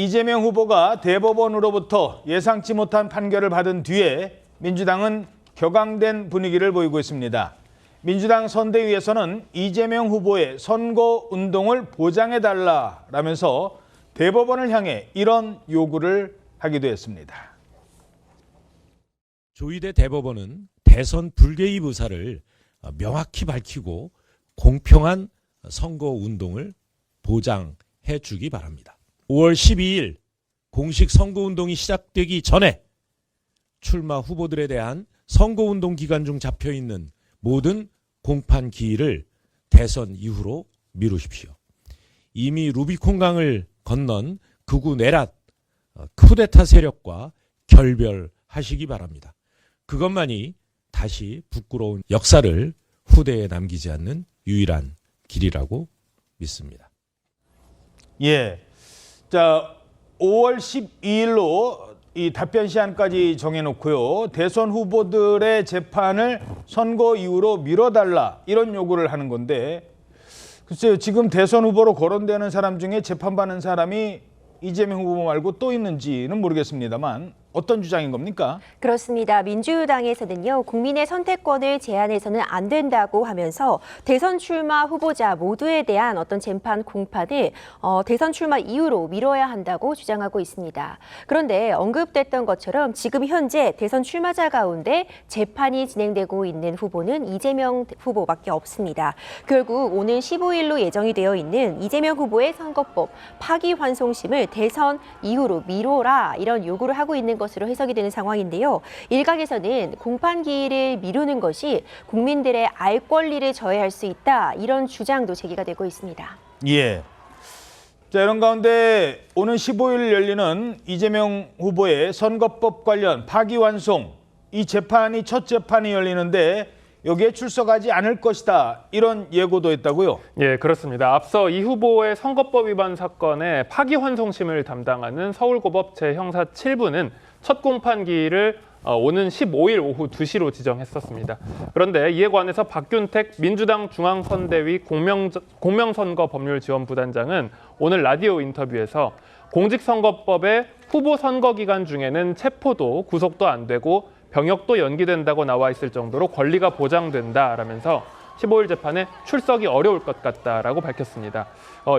이재명 후보가 대법원으로부터 예상치 못한 판결을 받은 뒤에 민주당은 격앙된 분위기를 보이고 있습니다. 민주당 선대위에서는 이재명 후보의 선거운동을 보장해달라라면서 대법원을 향해 이런 요구를 하기도 했습니다. 조희대 대법원은 대선 불개입 의사를 명확히 밝히고 공평한 선거운동을 보장해 주기 바랍니다. 5월 12일 공식 선거운동이 시작되기 전에 출마 후보들에 대한 선거운동 기간 중 잡혀있는 모든 공판 기일을 대선 이후로 미루십시오. 이미 루비콘강을 건넌 극우 내란, 쿠데타 세력과 결별하시기 바랍니다. 그것만이 다시 부끄러운 역사를 후대에 남기지 않는 유일한 길이라고 믿습니다. 예. 자, 5월 12일로 이 답변 시한까지 정해놓고요. 대선 후보들의 재판을 선거 이후로 미뤄달라 이런 요구를 하는 건데 글쎄요. 지금 대선 후보로 거론되는 사람 중에 재판받는 사람이 이재명 후보 말고 또 있는지는 모르겠습니다만 어떤 주장인 겁니까? 그렇습니다. 민주당에서는요, 국민의 선택권을 제한해서는 안 된다고 하면서 대선 출마 후보자 모두에 대한 어떤 재판 공판을 대선 출마 이후로 미뤄야 한다고 주장하고 있습니다. 그런데 언급됐던 것처럼 지금 현재 대선 출마자 가운데 재판이 진행되고 있는 후보는 이재명 후보밖에 없습니다. 결국 오는 15일로 예정이 되어 있는 이재명 후보의 선거법 파기환송심을 대선 이후로 미뤄라 이런 요구를 하고 있는 것으로 해석이 되는 상황인데요. 일각에서는 공판 기일을 미루는 것이 국민들의 알 권리를 저해할 수 있다 이런 주장도 제기가 되고 있습니다. 예. 자, 이런 가운데 오는 15일 열리는 이재명 후보의 선거법 관련 파기환송 이 재판이 첫 재판이 열리는데 여기에 출석하지 않을 것이다 이런 예고도 했다고요? 예, 그렇습니다. 앞서 이 후보의 선거법 위반 사건의 파기환송심을 담당하는 서울고법 재형사 7부는 첫 공판 기일을 오는 15일 오후 2시로 지정했었습니다. 그런데 이에 관해서 박균택 민주당 중앙선대위 공명선거법률지원부단장은 오늘 라디오 인터뷰에서 공직선거법의 후보 선거 기간 중에는 체포도 구속도 안 되고 병역도 연기된다고 나와 있을 정도로 권리가 보장된다라면서 15일 재판에 출석이 어려울 것 같다라고 밝혔습니다.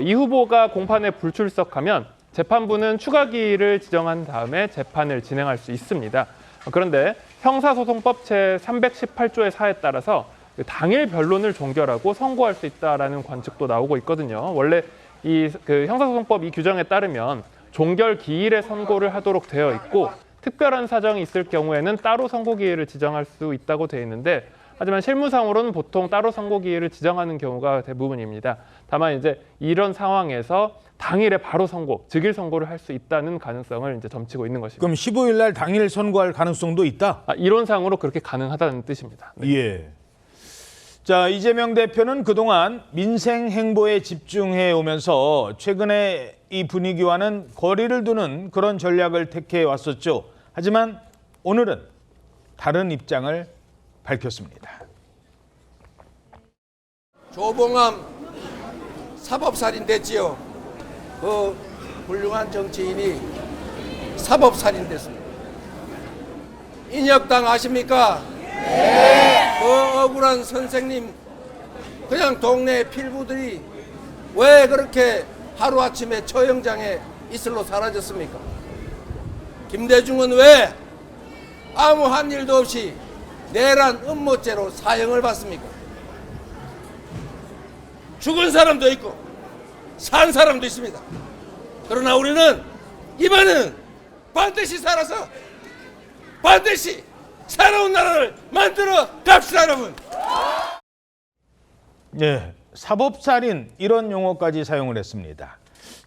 이 후보가 공판에 불출석하면 재판부는 추가 기일을 지정한 다음에 재판을 진행할 수 있습니다. 그런데 형사소송법 제318조의 사에 따라서 당일 변론을 종결하고 선고할 수 있다라는 관측도 나오고 있거든요. 원래 이 형사소송법 이 규정에 따르면 종결 기일에 선고를 하도록 되어 있고 특별한 사정이 있을 경우에는 따로 선고 기일을 지정할 수 있다고 되어 있는데 하지만 실무상으로는 보통 따로 선고 기일을 지정하는 경우가 대부분입니다. 다만 이제 이런 상황에서 당일에 바로 선고, 즉일 선고를 할 수 있다는 가능성을 이제 점치고 있는 것입니다. 그럼 15일 날 당일 선고할 가능성도 있다? 이론상으로 그렇게 가능하다는 뜻입니다. 네. 예. 자, 이재명 대표는 그동안 민생 행보에 집중해 오면서 최근에 이 분위기와는 거리를 두는 그런 전략을 택해 왔었죠. 하지만 오늘은 다른 입장을 밝혔습니다. 조봉암 사법살인 됐지요. 그 훌륭한 정치인이 사법살인 됐습니다. 인혁당 아십니까? 네. 그 억울한 선생님 그냥 동네 필부들이 왜 그렇게 하루아침에 처형장에 이슬로 사라졌습니까? 김대중은 왜 아무 한 일도 없이 내란 음모죄로 사형을 받습니까? 죽은 사람도 있고 산 사람도 있습니다. 그러나 우리는 이번에는 반드시 살아서 반드시 새로운 나라를 만들어 갑시다, 여러분. 네, 사법살인 이런 용어까지 사용을 했습니다.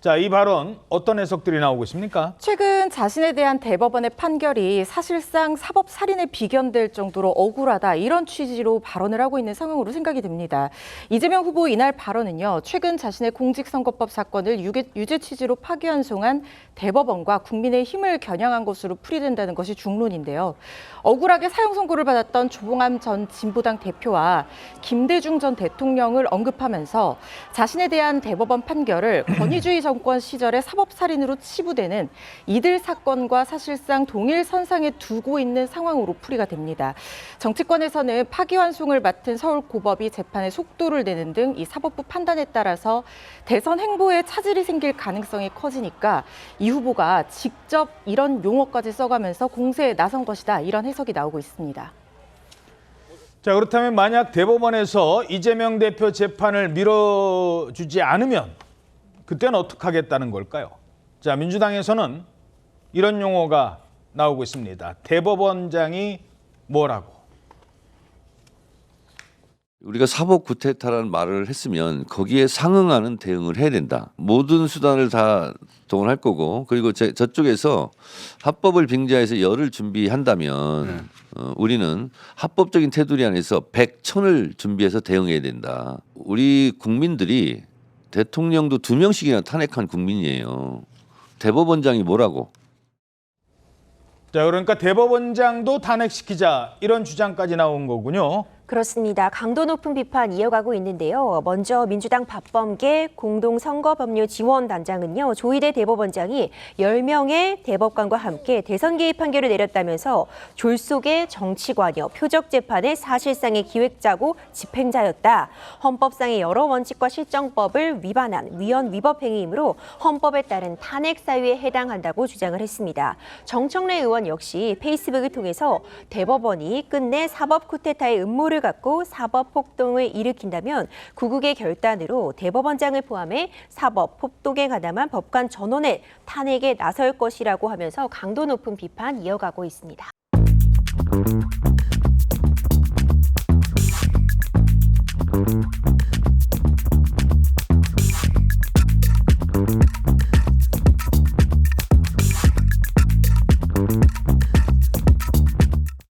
자, 이 발언 어떤 해석들이 나오고 있습니까? 최근 자신에 대한 대법원의 판결이 사실상 사법살인에 비견될 정도로 억울하다 이런 취지로 발언을 하고 있는 상황으로 생각이 됩니다. 이재명 후보 이날 발언은요. 최근 자신의 공직선거법 사건을 유죄 취지로 파기환송한 대법원과 국민의힘을 겨냥한 것으로 풀이된다는 것이 중론인데요. 억울하게 사형 선고를 받았던 조봉암 전 진보당 대표와 김대중 전 대통령을 언급하면서 자신에 대한 대법원 판결을 권위주의적 정권 시절에 사법살인으로 치부되는 이들 사건과 사실상 동일 선상에 두고 있는 상황으로 풀이가 됩니다. 정치권에서는 파기환송을 맡은 서울고법이 재판의 속도를 내는 등 이 사법부 판단에 따라서 대선 행보에 차질이 생길 가능성이 커지니까 이 후보가 직접 이런 용어까지 써가면서 공세에 나선 것이다, 이런 해석이 나오고 있습니다. 자, 그렇다면 만약 대법원에서 이재명 대표 재판을 미뤄주지 않으면 그때는 어떻게 하겠다는 걸까요? 자, 민주당에서는 이런 용어가 나오고 있습니다. 대법원장이 뭐라고? 우리가 사법 구태타라는 말을 했으면 거기에 상응하는 대응을 해야 된다. 모든 수단을 다 동원할 거고, 그리고 저쪽에서 합법을 빙자해서 열을 준비한다면 우리는 합법적인 테두리 안에서 100,000을 준비해서 대응해야 된다. 우리 국민들이 대통령도 2명씩이나 탄핵한 국민이에요. 대법원장이 뭐라고? 자, 그러니까 대법원장도 탄핵시키자, 이런 주장까지 나온 거군요. 그렇습니다. 강도 높은 비판 이어가고 있는데요. 먼저 민주당 박범계 공동선거법률지원단장은요, 조희대 대법원장이 10명의 대법관과 함께 대선 개입 판결을 내렸다면서 졸속의 정치관여, 표적 재판의 사실상의 기획자고 집행자였다. 헌법상의 여러 원칙과 실정법을 위반한 위헌 위법 행위이므로 헌법에 따른 탄핵 사유에 해당한다고 주장을 했습니다. 정청래 의원 역시 페이스북을 통해서 대법원이 끝내 사법 쿠데타의 음모를 갖고 사법 폭동을 일으킨다면 구국의 결단으로 대법원장을 포함해 사법 폭동에 가담한 법관 전원의 탄핵에 나설 것이라고 하면서 강도 높은 비판 이어가고 있습니다.